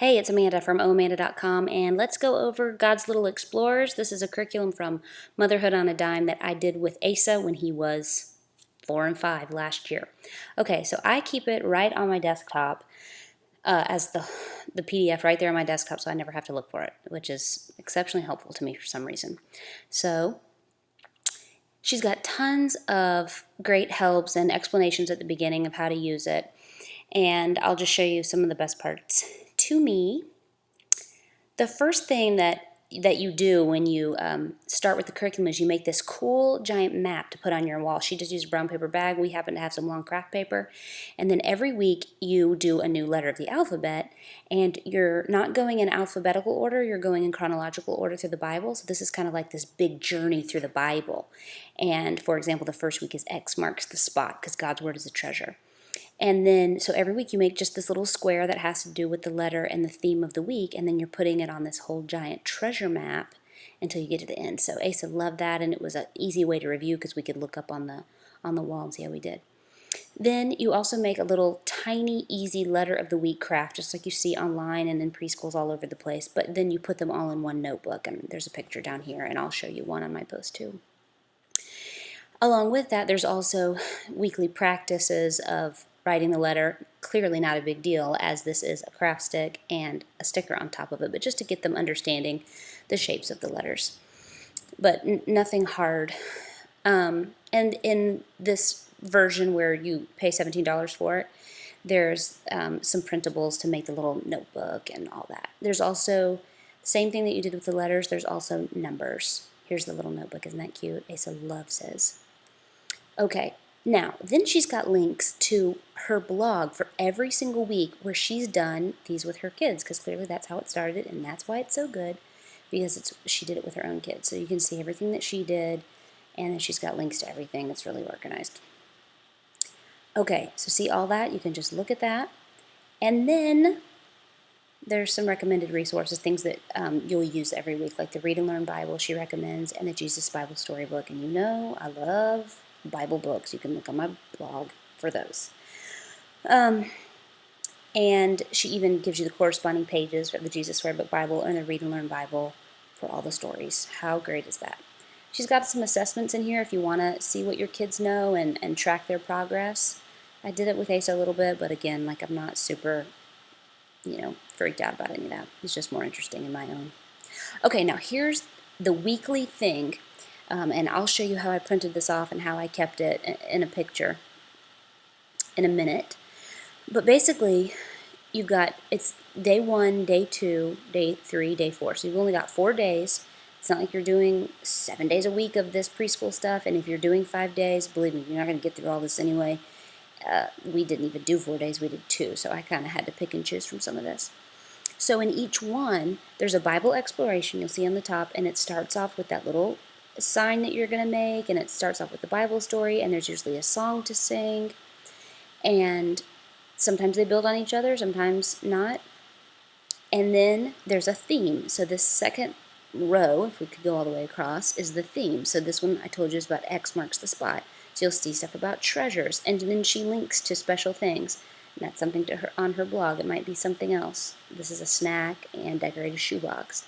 Hey, it's Amanda from oamanda.com, and let's go over God's Little Explorers. This is a curriculum from Motherhood on a Dime that I did with Asa when he was 4 and 5 last year. Okay, so I keep it right on my desktop as the PDF right there on my desktop, so I never have to look for it, which is exceptionally helpful to me for some reason. So she's got tons of great helps and explanations at the beginning of how to use it, and I'll just show you some of the best parts. To me, the first thing that you do when you start with the curriculum is you make this cool giant map to put on your wall. She just used a brown paper bag. We happen to have some long craft paper. And then every week you do a new letter of the alphabet, and you're not going in alphabetical order, you're going in chronological order through the Bible. So this is kind of like this big journey through the Bible. And for example, the first week is X marks the spot because God's word is a treasure. And then, so every week you make just this little square that has to do with the letter and the theme of the week, and then you're putting it on this whole giant treasure map until you get to the end. So Asa loved that, and it was an easy way to review because we could look up on the wall and see how we did. Then you also make a little tiny, easy letter of the week craft, just like you see online and in preschools all over the place, but then you put them all in one notebook, and there's a picture down here, and I'll show you one on my post too. Along with that, there's also weekly practices of writing the letter. Clearly not a big deal, as this is a craft stick and a sticker on top of it, but just to get them understanding the shapes of the letters. But nothing hard. And in this version where you pay $17 for it, there's some printables to make the little notebook and all that. There's also, same thing that you did with the letters, there's also numbers. Here's the little notebook, isn't that cute? Asa loves his. Okay, now, then she's got links to her blog for every single week where she's done these with her kids, because clearly that's how it started, and that's why it's so good, because she did it with her own kids. So you can see everything that she did, and then she's got links to everything. It's really organized. Okay, so see all that? You can just look at that. And then there's some recommended resources, things that you'll use every week, like the Read and Learn Bible she recommends, and the Jesus Bible Storybook. And you know I love Bible books. You can look on my blog for those. And she even gives you the corresponding pages for the Jesus Storybook Bible and the Read and Learn Bible for all the stories. How great is that? She's got some assessments in here if you want to see what your kids know and track their progress. I did it with Asa a little bit, but again, like, I'm not super, freaked out about any of that. It's just more interesting in my own. Okay, now here's the weekly thing. And I'll show you how I printed this off and how I kept it in a picture in a minute. But basically, you've got, it's day 1, day 2, day 3, day 4. So you've only got 4 days. It's not like you're doing 7 days a week of this preschool stuff. And if you're doing 5 days, believe me, you're not going to get through all this anyway. We didn't even do 4 days, we did 2. So I kind of had to pick and choose from some of this. So in each one, there's a Bible exploration you'll see on the top, and it starts off with that little sign that you're going to make, and it starts off with the Bible story, and there's usually a song to sing, and sometimes they build on each other, sometimes not. And then there's a theme. So this second row, if we could go all the way across, is the theme. So this one I told you is about X marks the spot. So you'll see stuff about treasures, and then she links to special things. And that's something to her on her blog. It might be something else. This is a snack and decorated shoebox.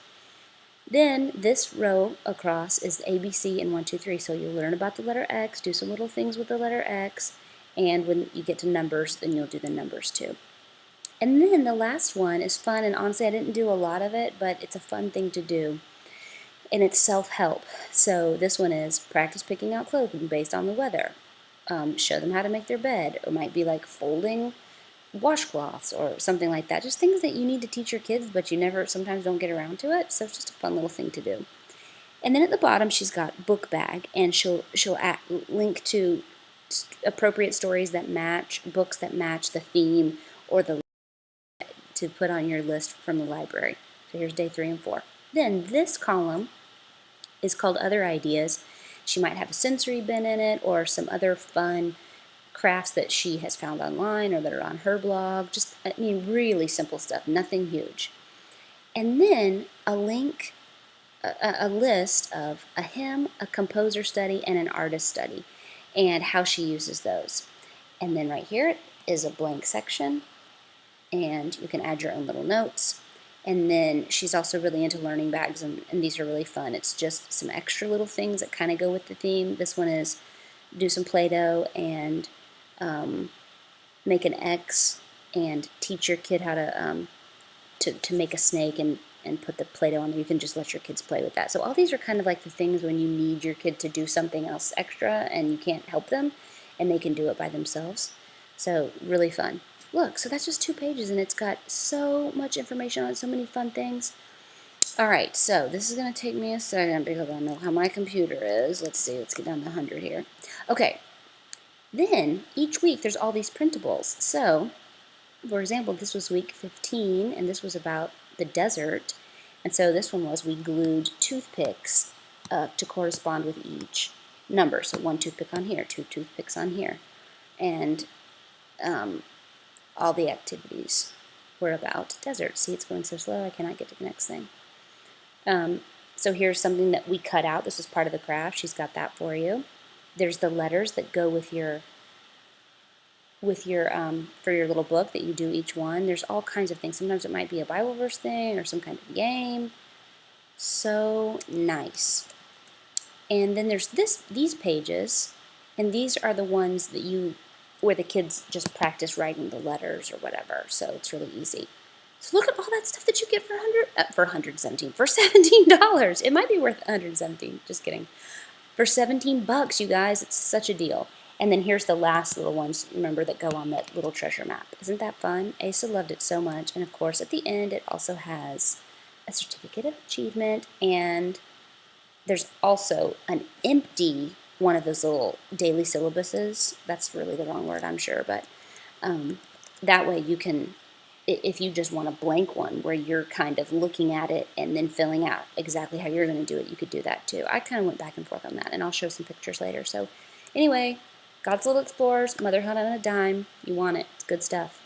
Then this row across is ABC and 1, 2, 3. So you'll learn about the letter X, do some little things with the letter X, and when you get to numbers, then you'll do the numbers too. And then the last one is fun, and honestly I didn't do a lot of it, but it's a fun thing to do. And it's self-help. So this one is practice picking out clothing based on the weather. Show them how to make their bed. It might be like folding washcloths or something like that. Just things that you need to teach your kids, but you sometimes don't get around to it. So it's just a fun little thing to do. And then at the bottom, she's got book bag, and she'll link to appropriate stories that match, books that match the theme or the to put on your list from the library. So here's day 3 and 4. Then this column is called Other Ideas. She might have a sensory bin in it or some other fun crafts that she has found online or that are on her blog. Just, really simple stuff, nothing huge. And then a link, a list of a hymn, a composer study, and an artist study, and how she uses those. And then right here is a blank section, and you can add your own little notes. And then she's also really into learning bags, and these are really fun. It's just some extra little things that kind of go with the theme. This one is do some Play-Doh and make an X and teach your kid how to make a snake and put the Play-Doh on there. You can just let your kids play with that. So all these are kind of like the things when you need your kid to do something else extra and you can't help them, and they can do it by themselves. So really fun. Look, so that's just 2 pages, and it's got so much information on so many fun things. All right, so this is going to take me a second because I know how my computer is. Let's see, let's get down to 100 here. Okay, then each week there's all these printables. So, for example, this was week 15, and this was about the desert. And so this one was we glued toothpicks to correspond with each number. So 1 toothpick on here, 2 toothpicks on here. And all the activities were about desert. See, it's going so slow, I cannot get to the next thing. So here's something that we cut out. This is part of the craft. She's got that for you. There's the letters that go with your for your little book that you do each one. There's all kinds of things. Sometimes it might be a Bible verse thing or some kind of game. So nice. And then there's these pages, and these are the ones that where the kids just practice writing the letters or whatever. So it's really easy. So look at all that stuff that you get for $17. It might be worth $117. Just kidding. For $17, you guys, it's such a deal. And then here's the last little ones, remember, that go on that little treasure map. Isn't that fun? Asa loved it so much. And of course, at the end, it also has a certificate of achievement, and there's also an empty one of those little daily syllabuses. That's really the wrong word, I'm sure, but that way you can, if you just want a blank one where you're kind of looking at it and then filling out exactly how you're going to do it, you could do that too. I kind of went back and forth on that, and I'll show some pictures later. So anyway, God's Little Explorers, Motherhood on a Dime. You want it. It's good stuff.